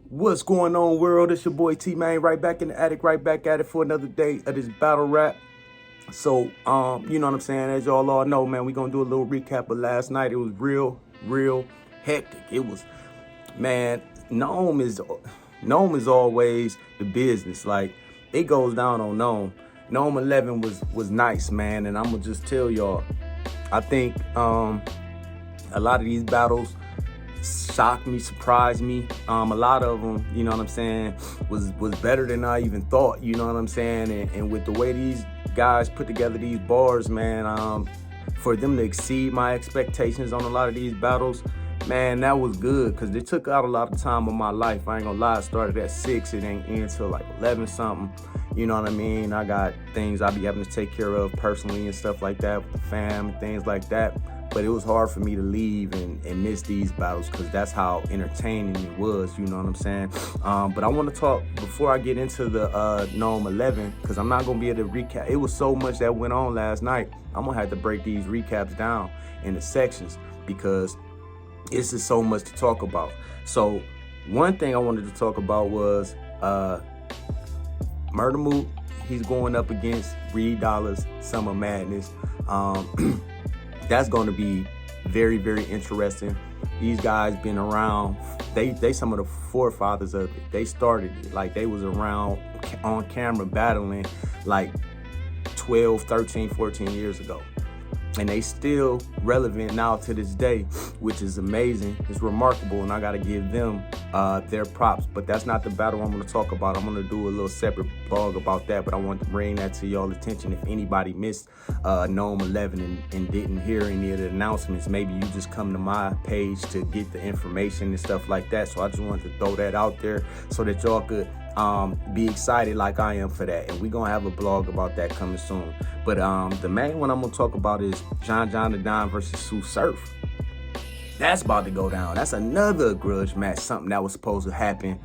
What's going on, world? It's your boy T-Man, right back in the attic, right back at it for another day of this battle rap. So, you know what I'm saying? As y'all all know, man, we gonna do a little recap of last night. It was real hectic. It was, man, Nome is always the business. Like, it goes down on Nome. Nome 11 was nice, man, and I'm gonna just tell y'all, I think a lot of these battles shocked me, surprised me. A lot of them, you know what I'm saying, was better than I even thought, you know what I'm saying? And with the way these guys put together these bars, man, for them to exceed my expectations on a lot of these battles, man, that was good, because they took out a lot of time of my life. I ain't gonna lie, it started at 6, it ain't end till like 11 something, you know what I mean? I got things I be having to take care of personally and stuff like that with the fam and things like that. But it was hard for me to leave and miss these battles, because that's how entertaining it was, you know what I'm saying? But I want to talk, before I get into the Nome 11, because I'm not going to be able to recap. It was so much that went on last night. I'm going to have to break these recaps down into sections, because it's just so much to talk about. So one thing I wanted to talk about was Murder Mook. He's going up against Reed Dollaz, Summer Madness. That's going to be very interesting. These guys been around. They some of the forefathers of it. They started it. Like, they was around on camera battling like 12, 13, 14 years ago. And they still relevant now to this day, which is amazing. It's remarkable, and I got to give them their props. But that's not the battle I'm going to talk about. I'm going to do a little separate blog about that, but I want to bring that to y'all attention. If anybody missed Nome 11 and didn't hear any of the announcements, maybe you just come to my page to get the information and stuff like that. So I just wanted to throw that out there so that y'all could be excited like I am for that. And we're going to have a blog about that coming soon. But the main one I'm going to talk about is John the Don versus Tsu Surf. That's about to go down. That's another grudge match, something that was supposed to happen.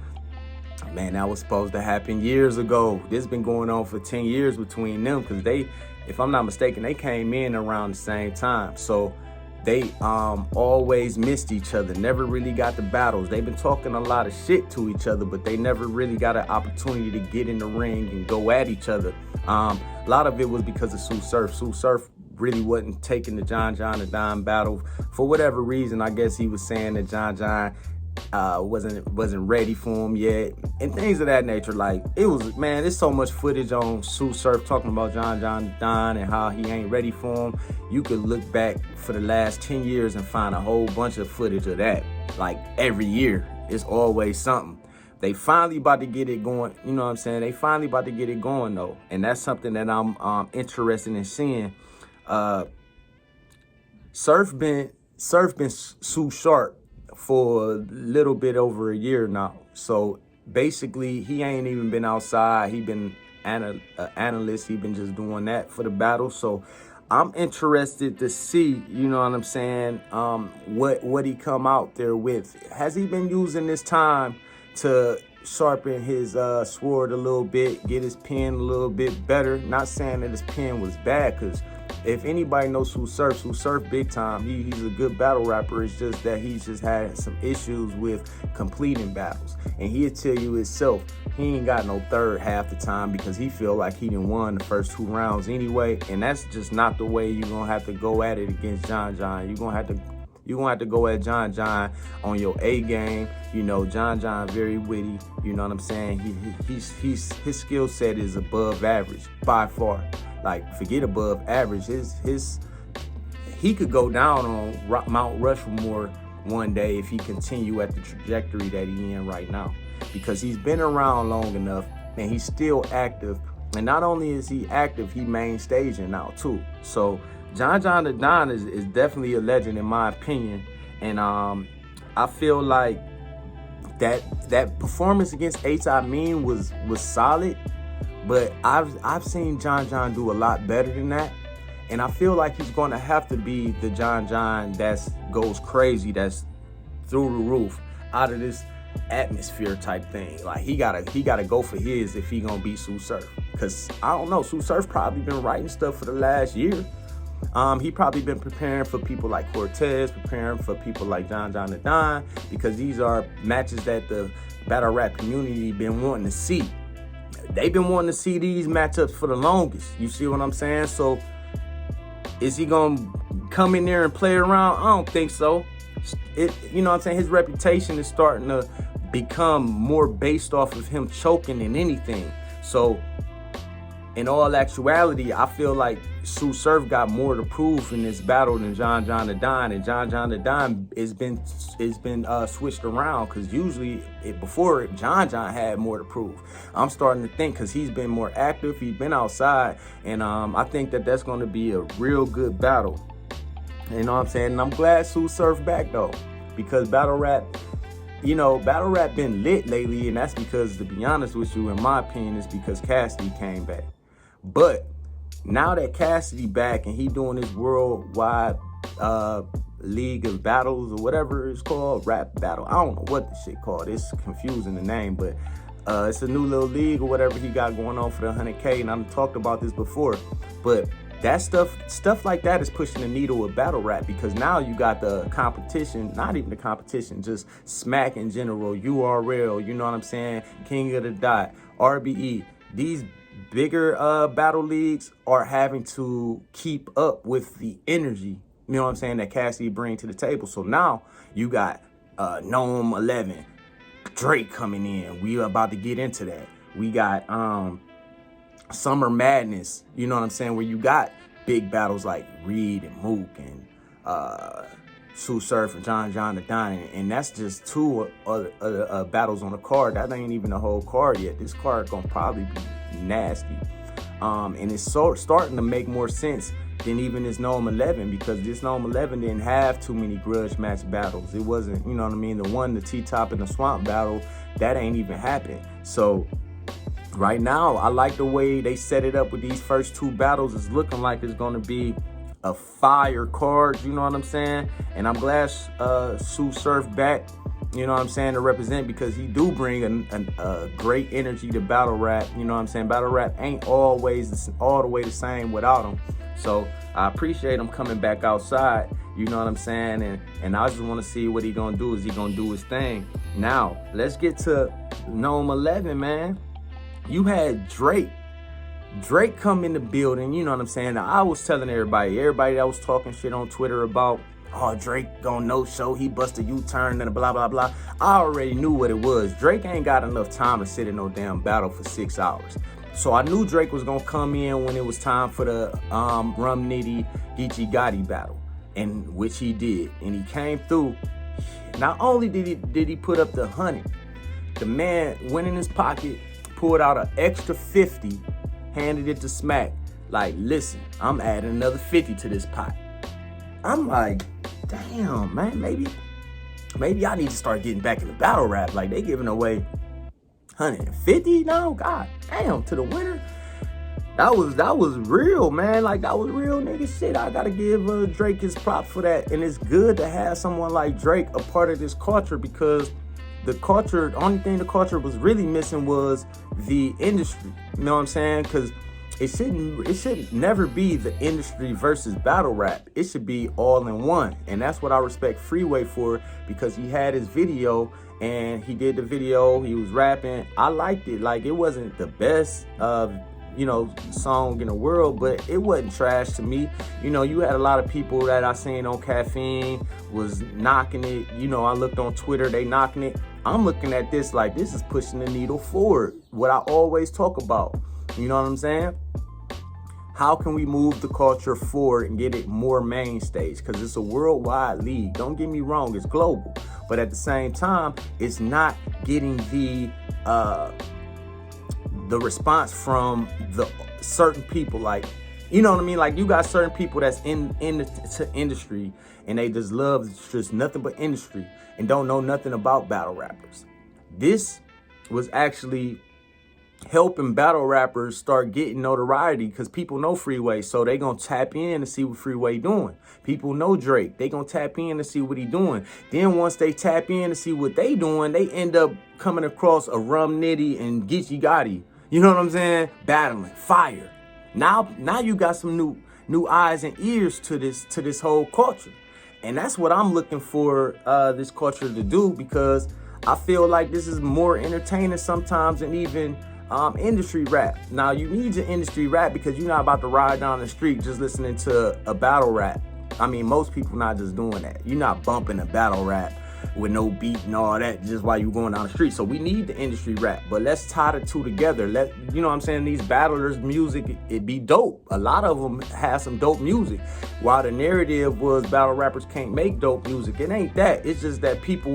Man, that was supposed to happen years ago. This been going on for 10 years between them, because they, if I'm not mistaken, they came in around the same time. So they always missed each other, never really got the battles. They've been talking a lot of shit to each other, but they never really got an opportunity to get in the ring and go at each other. A lot of it was because of Tsu Surf. Tsu Surf really wasn't taking the John the Don battle for whatever reason. I guess he was saying that John wasn't ready for him yet, and things of that nature. Like, it was, man, there's so much footage on Tsu Surf talking about John the Don and how he ain't ready for him. You could look back for the last 10 years and find a whole bunch of footage of that. Like, every year, it's always something. They finally about to get it going, you know what I'm saying? They finally about to get it going, though, and that's something that I'm interested in seeing. Surf been Tsu Sharp for a little bit over a year now. So basically, he ain't even been outside. He been an analyst. He been just doing that for the battle. So I'm interested to see, you know what I'm saying, what he come out there with. Has he been using this time to sharpen his sword a little bit, get his pen a little bit better? Not saying that his pen was bad, because if anybody knows Tsu Surf big time. He's a good battle rapper. It's just that he's just had some issues with completing battles. And he'll tell you himself, he ain't got no third half the time, because he feel like he done won the first 2 rounds anyway. And that's just not the way you're going to have to go at it against John. You're going to have to go at John on your A game. You know, John very witty. You know what I'm saying? His skill set is above average by far. Like, forget above average. He could go down on Mount Rushmore one day if he continue at the trajectory that he in right now, because he's been around long enough and he's still active. And not only is he active, he main staging now too. So John the Don is definitely a legend in my opinion. And I feel like that performance against H. I Mean was solid, but I've seen John do a lot better than that. And I feel like he's going to have to be the John that goes crazy, that's through the roof, out of this atmosphere type thing. Like, he gotta go for his if he gonna beat Tsu Surf. Cause I don't know, Tsu Surf probably been writing stuff for the last year. He probably been preparing for people like Cortez, preparing for people like John the Don, because these are matches that the battle rap community been wanting to see. They've been wanting to see these matchups for the longest. You see what I'm saying? So is he gonna come in there and play around? I don't think so. You know what I'm saying? His reputation is starting to become more based off of him choking than anything. So in all actuality, I feel like Tsu Surf got more to prove in this battle than John the Don, and John the Don has been switched around, because usually before John had more to prove. I'm starting to think, because he's been more active, he's been outside, and I think that that's going to be a real good battle. You know what I'm saying? And I'm glad Tsu Surf back though, because battle rap been lit lately, and that's because, to be honest with you, in my opinion, it's because Cassidy came back. But now that Cassidy back and he doing this worldwide league of battles or whatever it's called, rap battle, I don't know what the shit called. It's confusing, the name, but it's a new little league or whatever he got going on for the 100K, and I've talked about this before. But that stuff like that is pushing the needle with battle rap, because now you got the competition, not even the competition, just smack in general, URL, you know what I'm saying, King of the Dot, RBE. These bigger battle leagues are having to keep up with the energy, you know what I'm saying, that Cassidy bring to the table. So now you got Nome 11, Drake coming in. We are about to get into that. We got Summer Madness, you know what I'm saying, where you got big battles like Reed and Mook and Tsu Surf and John the Don, and that's just two other battles on the card. That ain't even the whole card yet. This card gonna probably be nasty, and it's starting to make more sense than even this Nome 11, because this Nome 11 didn't have too many grudge match battles. It wasn't, you know what I mean, the T-Top and the Swamp battle, that ain't even happened. So right now, I like the way they set it up with these first two battles. It's looking like it's going to be a fire card, you know what I'm saying? And I'm glad Tsu Surf back, you know what I'm saying, to represent, because he do bring a great energy to battle rap, you know what I'm saying? Battle rap ain't always all the way the same without him. So I appreciate him coming back outside, you know what I'm saying? And I just want to see what he going to do. Is he going to do his thing? Now, let's get to Nome 11, man. You had Drake come in the building, you know what I'm saying? Now, I was telling everybody that was talking shit on Twitter about, oh, Drake gonna no-show, he bust a U-turn and blah, blah, blah. I already knew what it was. Drake ain't got enough time to sit in no damn battle for 6 hours. So I knew Drake was gonna come in when it was time for the Rum Nitty Geechee Gotti battle, and which he did. And he came through. Not only did he put up the 100, the man went in his pocket, pulled out an extra 50, handed it to Smack, like, listen, I'm adding another 50 to this pot. I'm like, damn, man, maybe I need to start getting back into battle rap. Like, they giving away 150 now? God damn, to the winner. That was real, man. Like, that was real nigga shit. I gotta give Drake his props for that. And it's good to have someone like Drake a part of this culture, because the only thing the culture was really missing was the industry. You know what I'm saying? Because it should never be the industry versus battle rap. It should be all in one. And that's what I respect Freeway for, because he had his video and he did the video, he was rapping. I liked it. Like, it wasn't the best song in the world, but it wasn't trash to me. You know, you had a lot of people that I seen on Caffeine was knocking it. You know, I looked on Twitter, they knocking it. I'm looking at this like this is pushing the needle forward. What I always talk about. You know what I'm saying? How can we move the culture forward and get it more main stage? Because it's a worldwide league. Don't get me wrong, it's global. But at the same time, it's not getting the response from the certain people. Like, you know what I mean? Like, you got certain people that's in the industry, and they just love just nothing but industry and don't know nothing about battle rappers. This was actually helping battle rappers start getting notoriety, because people know Freeway, so they gonna tap in to see what Freeway doing. People know Drake, they gonna tap in to see what he doing. Then once they tap in to see what they doing, they end up coming across a Rum Nitty and Geechee Gotti. You know what I'm saying? Battling, fire. Now you got some new eyes and ears to this whole culture. And that's what I'm looking for this culture to do, because I feel like this is more entertaining sometimes than even industry rap. Now, you need your industry rap because you're not about to ride down the street just listening to a battle rap. I mean, most people not just doing that. You're not bumping a battle rap with no beat and all that just while you're going down the street. So we need the industry rap, but let's tie the two together. You know what I'm saying? These battlers' music, it be dope. A lot of them have some dope music. While the narrative was battle rappers can't make dope music, it ain't that. It's just that people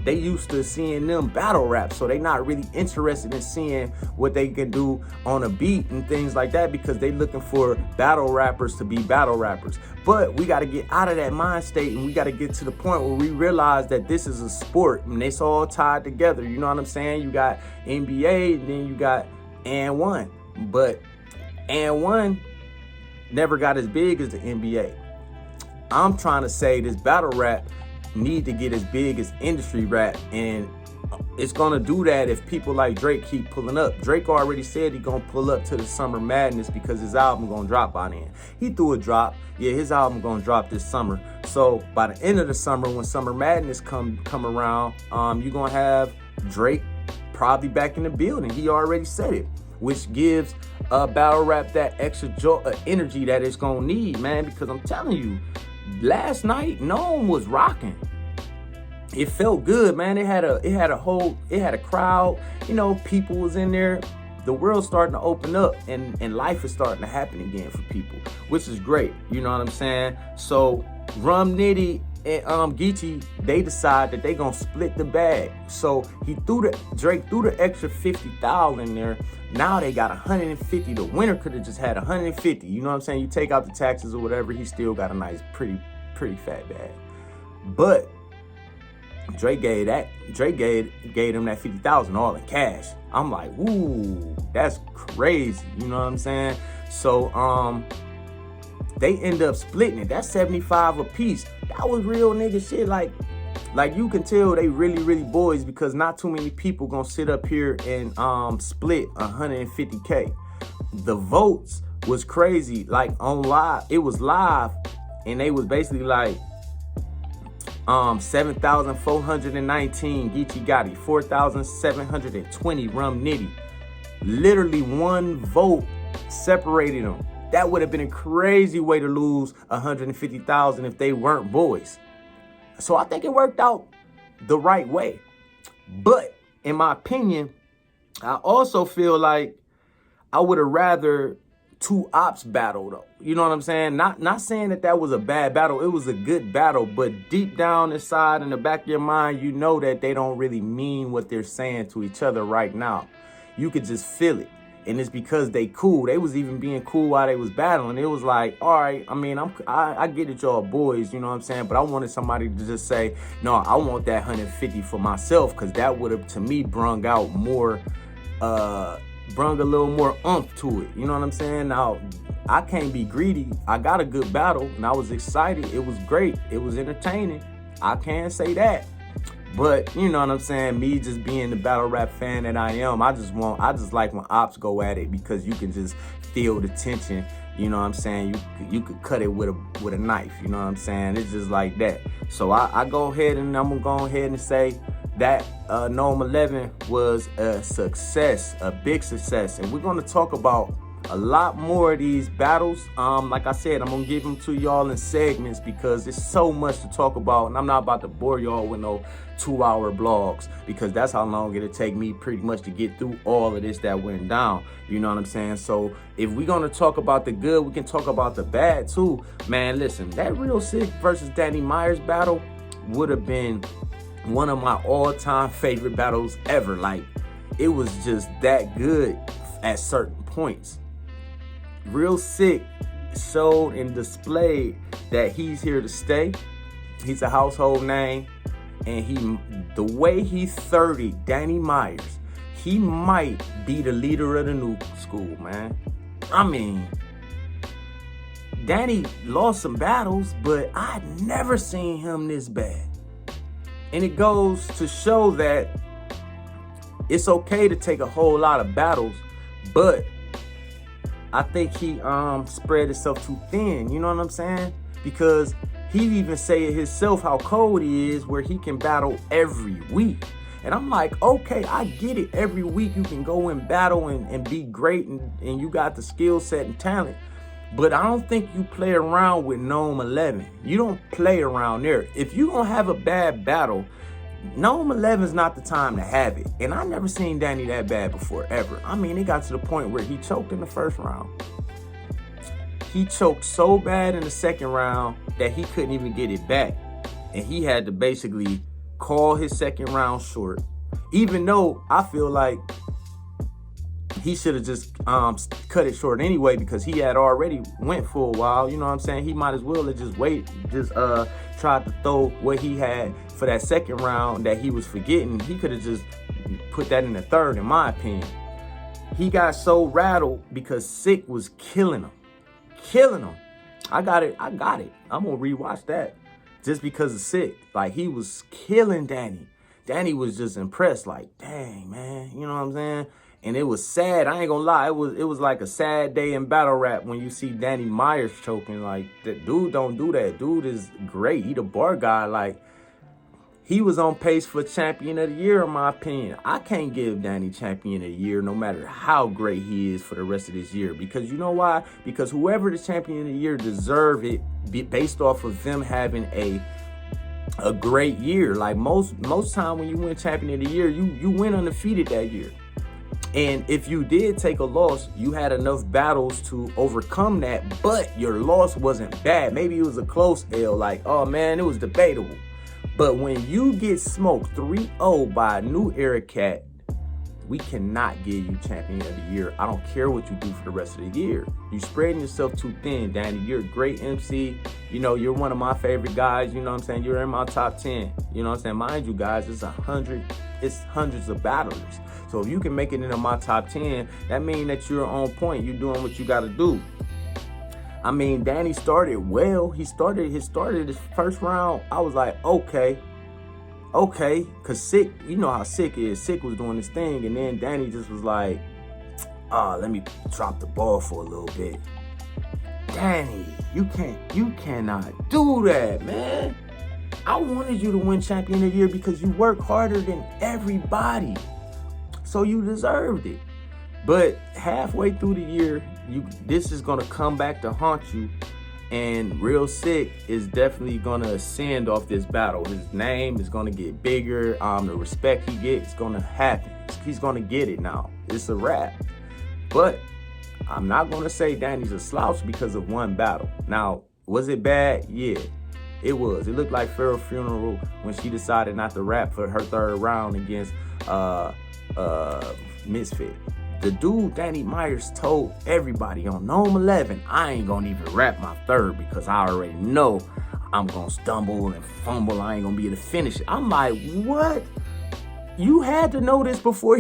they used to seeing them battle rap, so they not really interested in seeing what they can do on a beat and things like that, because they looking for battle rappers to be battle rappers. But we got to get out of that mind state, and we got to get to the point where we realize that this is a sport and it's all tied together. You know what I'm saying? You got NBA, and then you got And1. But And1 never got as big as the NBA. I'm trying to say this battle rap need to get as big as industry rap, and it's gonna do that if people like Drake keep pulling up. Drake already said he gonna pull up to the Summer Madness because his album gonna drop by then. He threw a drop. Yeah, his album gonna drop this summer. So by the end of the summer, when Summer Madness come around, you're gonna have Drake probably back in the building. He already said it, which gives battle rap that extra energy that it's gonna need, man. Because I'm telling you, last night Nome was rocking. It felt good, man. It had a crowd. You know, people was in there. The world's starting to open up, and life is starting to happen again for people, which is great. You know what I'm saying? So Rum Nitty and Geechee, they decide that they gonna split the bag. So Drake threw the extra 50,000 in there. Now they got 150. The winner could have just had 150. You know what I'm saying? You take out the taxes or whatever, he still got a nice, pretty fat bag. But Drake gave him that 50,000 all in cash. I'm like, ooh, that's crazy. You know what I'm saying? So they end up splitting it. That's 75 a piece. That was real nigga shit. Like you can tell they really boys, because not too many people gonna sit up here and split 150K. The votes was crazy. Like on live, it was live, and they was basically like 7,419 Geechee Gotti, 4,720 Rum Nitty. Literally one vote separated them. That would have been a crazy way to lose 150,000 if they weren't boys. So I think it worked out the right way. But in my opinion, I also feel like I would have rather two ops battle though. You know what I'm saying? Not saying that was a bad battle. It was a good battle, but deep down inside in the back of your mind, you know that they don't really mean what they're saying to each other right now. You could just feel it. And it's because they cool. They was even being cool while they was battling. It was like, all right, I mean, I get it, y'all boys, you know what I'm saying? But I wanted somebody to just say, no, I want that 150 for myself, because that would have, to me, brung out more, brung a little more oomph to it. You know what I'm saying? Now, I can't be greedy. I got a good battle, and I was excited. It was great. It was entertaining. I can't say that. But, you know what I'm saying? Me just being the battle rap fan that I am, I just like when ops go at it, because you can just feel the tension. You know what I'm saying? You could cut it with a knife. You know what I'm saying? It's just like that. So I go ahead and I'm going to go ahead and say that Nome 11 was a success, a big success. And we're going to talk about a lot more of these battles. Like I said, I'm gonna give them to y'all in segments, because there's so much to talk about, and I'm not about to bore y'all with no 2-hour blogs, because that's how long it'll take me pretty much to get through all of this that went down. You know what I'm saying? So if we're gonna talk about the good, we can talk about the bad too. Man, listen, that Real Sick versus Danny Myers battle would have been one of my all-time favorite battles ever. Like, it was just that good at certain points. Real Sick showed and displayed that he's here to stay. He's a household name, and the way he's 30, Danny Myers, he might be the leader of the new school, man. I mean, Danny lost some battles, but I'd never seen him this bad. And it goes to show that it's okay to take a whole lot of battles, but I think he spread himself too thin. You know what I'm saying? Because he even say it himself how cold he is, where he can battle every week. And I'm like, okay, I get it. Every week you can go and battle and be great, and you got the skill set and talent. But I don't think you play around with Nome 11. You don't play around there. If you gonna have a bad battle, Nome 11 is not the time to have it. And I never seen Danny that bad before, ever. I mean, it got to the point where he choked in the first round. He choked so bad in the second round that he couldn't even get it back. And he had to basically call his second round short. Even though I feel like he should have just cut it short anyway, because he had already went for a while. You know what I'm saying? He might as well have just tried to throw what he had for that second round that he was forgetting. He could have just put that in the third, in my opinion. He got so rattled because Sick was killing him. I got it. I'm gonna rewatch that just because of Sick. Like, he was killing Danny. Danny was just impressed, like, dang, man, you know what I'm saying? And it was sad. I ain't gonna lie. It was like a sad day in battle rap when you see Danny Myers choking. Like, that dude don't do that. Dude is great. He the bar guy. Like, he was on pace for champion of the year, in my opinion. I can't give Danny champion of the year no matter how great he is for the rest of this year. Because you know why? Because whoever the champion of the year deserve it based off of them having a great year. Like, most time when you win champion of the year, you win undefeated that year. And if you did take a loss, you had enough battles to overcome that, but your loss wasn't bad. Maybe it was a close L, like, oh man, it was debatable. But when you get smoked 3-0 by a new era cat, we cannot give you champion of the year. I don't care what you do for the rest of the year. You spreading yourself too thin, Danny. You're a great MC. You know, you're one of my favorite guys. You know what I'm saying? You're in my top 10. You know what I'm saying? Mind you, guys, it's hundreds of battlers. So if you can make it into my top 10, that means that you're on point. You're doing what you got to do. I mean, Danny started well. He started his first round. I was like, okay. Because Sick, you know how Sick is. Sick was doing his thing. And then Danny just was like, let me drop the ball for a little bit. Danny, you cannot do that, man. I wanted you to win champion of the year because you work harder than everybody. So you deserved it. But halfway through the year, this is going to come back to haunt you. And Real Sick is definitely going to ascend off this battle. His name is going to get bigger. The respect he gets is going to happen. He's going to get it now. It's a wrap. But I'm not going to say Danny's a slouch because of one battle. Now, was it bad? Yeah, it was. It looked like Pharaoh Funeral when she decided not to rap for her third round against Misfit. The dude, Danny Myers, told everybody on Nome 11, I ain't gonna even rap my third because I already know I'm gonna stumble and fumble. I ain't gonna be able to finish it. I'm like, what? You had to know this before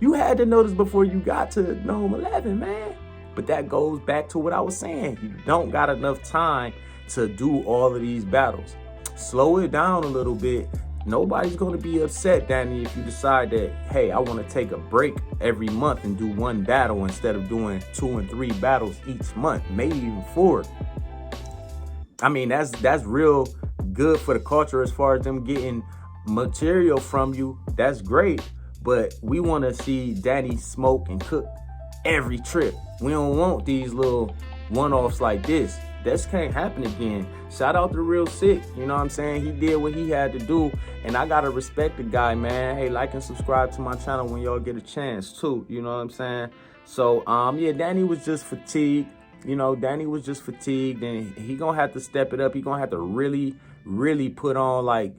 you had to know this before you got to Nome 11, man. But that goes back to what I was saying. You don't got enough time to do all of these battles. Slow it down a little bit. Nobody's going to be upset, Danny, if you decide that, hey, I want to take a break every month and do one battle instead of doing 2 and 3 battles each month, maybe even 4. I mean, that's real good for the culture as far as them getting material from you. That's great, but we want to see Danny smoke and cook every trip. We don't want these little one-offs like this. This can't happen again. Shout out to Real Sick. You know what I'm saying? He did what he had to do. And I got to respect the guy, man. Hey, like and subscribe to my channel when y'all get a chance, too. You know what I'm saying? So, yeah, Danny was just fatigued. You know, Danny was just fatigued. And he going to have to step it up. He going to have to really, really put on, like,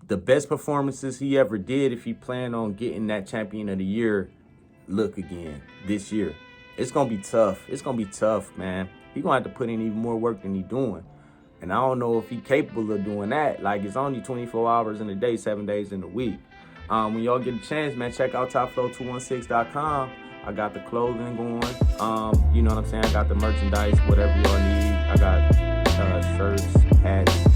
the best performances he ever did if he planned on getting that champion of the year look again this year. It's going to be tough. It's going to be tough, man. He's going to have to put in even more work than he's doing. And I don't know if he's capable of doing that. Like, it's only 24 hours in a day, 7 days in a week. When y'all get a chance, man, check out topflow216.com. I got the clothing going. You know what I'm saying? I got the merchandise, whatever y'all need. I got shirts, hats,